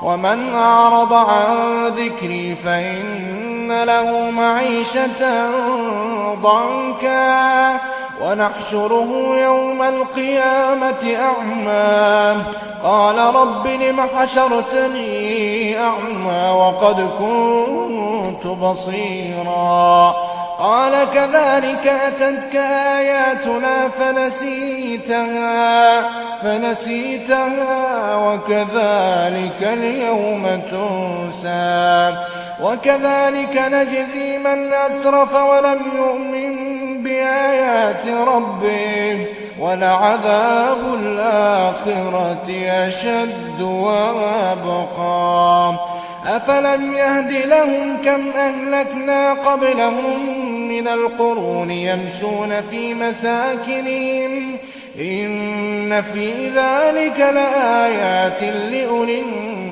ومن أعرض عن ذكري فإن له معيشة ضنكا ونحشره يوم القيامة أعمى قال رب لم حشرتني أعمى وقد كنت بصيرا قال كذلك أتتك آياتنا فنسيتها وكذلك اليوم تنسى وكذلك نجزي من أسرف ولم يؤمن بآيات ربه ولعذاب الآخرة أشد وأبقى أفلم يهد لهم كم أهلكنا قبلهم من القرون يمشون في مساكنهم إن في ذلك لآيات لأولي